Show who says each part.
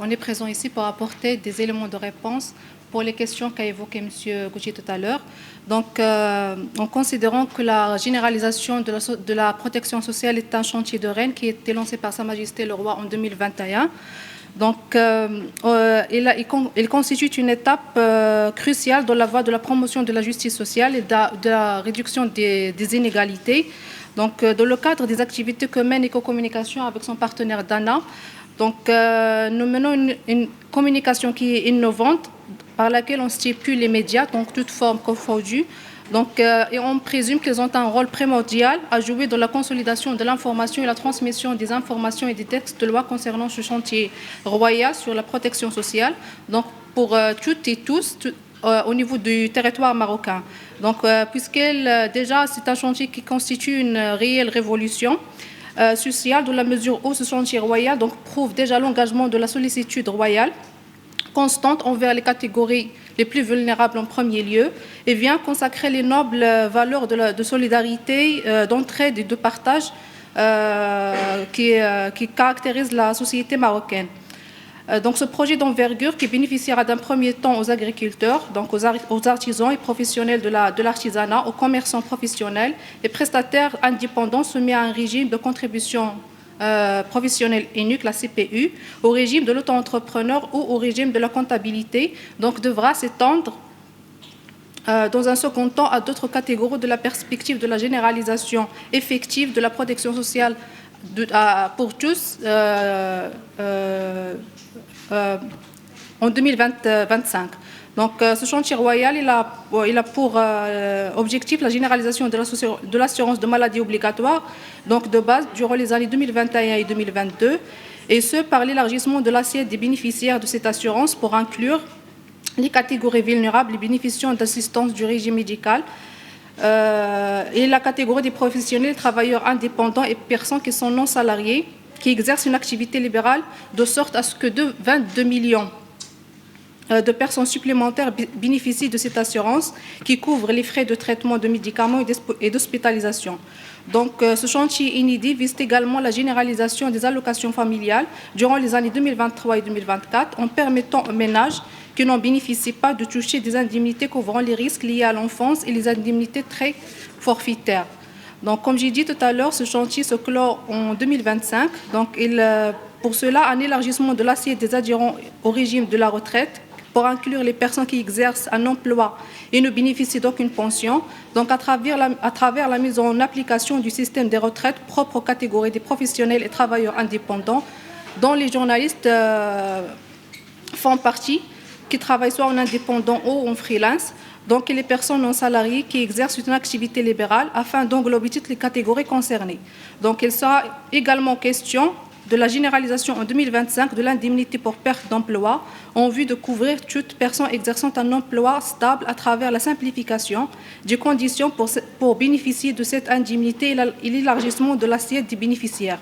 Speaker 1: on est présent ici pour apporter des éléments de réponse pour les questions qu'a évoquées M. Gauthier tout à l'heure. Donc, en considérant que la généralisation de la protection sociale est un chantier de Rennes qui a été lancé par Sa Majesté le Roi en 2021, donc, il constitue une étape cruciale dans la voie de la promotion de la justice sociale et de la réduction des inégalités. Donc, dans le cadre des activités que mène Éco-Communication avec son partenaire Dana, donc, nous menons une communication qui est innovante, par laquelle on stipule les médias, donc toutes formes confondues. Donc, et on présume qu'ils ont un rôle primordial à jouer dans la consolidation de l'information et la transmission des informations et des textes de loi concernant ce chantier royal sur la protection sociale, donc pour toutes et tous au niveau du territoire marocain. Donc, déjà, c'est un chantier qui constitue une réelle révolution sociale, dans la mesure où ce chantier royal donc, prouve déjà l'engagement de la sollicitude royale constante envers les catégories les plus vulnérables en premier lieu et vient consacrer les nobles valeurs de solidarité, d'entraide et de partage qui caractérisent la société marocaine. Donc ce projet d'envergure qui bénéficiera d'un premier temps aux agriculteurs, donc aux artisans et professionnels de l'artisanat, aux commerçants professionnels et prestataires indépendants soumis à un régime de contribution professionnelle unique, la CPU, au régime de l'auto-entrepreneur ou au régime de la comptabilité, donc devra s'étendre dans un second temps à d'autres catégories de la perspective de la généralisation effective de la protection sociale pour tous en 2025. Donc, ce chantier royal, il a pour objectif la généralisation de l'assurance de maladie obligatoire, donc de base, durant les années 2021 et 2022, et ce, par l'élargissement de l'assiette des bénéficiaires de cette assurance pour inclure les catégories vulnérables, les bénéficiaires d'assistance du régime médical, et la catégorie des professionnels, travailleurs indépendants et personnes qui sont non salariées, qui exercent une activité libérale, de sorte à ce que 22 millions de personnes supplémentaires bénéficient de cette assurance qui couvre les frais de traitement de médicaments et d'hospitalisation. Donc, ce chantier inédit vise également la généralisation des allocations familiales durant les années 2023 et 2024 en permettant aux ménages qui n'en bénéficient pas de toucher des indemnités couvrant les risques liés à l'enfance et les indemnités très forfaitaires. Donc, comme j'ai dit tout à l'heure, ce chantier se clôt en 2025. Donc, pour cela, un élargissement de l'assiette des adhérents au régime de la retraite pour inclure les personnes qui exercent un emploi et ne bénéficient d'aucune pension, donc à travers la mise en application du système des retraites propre aux catégories des professionnels et travailleurs indépendants, dont les journalistes font partie, qui travaillent soit en indépendant ou en freelance, donc les personnes non salariées qui exercent une activité libérale, afin d'englober toutes les catégories concernées. Donc il sera également question de la généralisation en 2025 de l'indemnité pour perte d'emploi en vue de couvrir toute personne exerçant un emploi stable à travers la simplification des conditions pour bénéficier de cette indemnité et l'élargissement de l'assiette des bénéficiaires.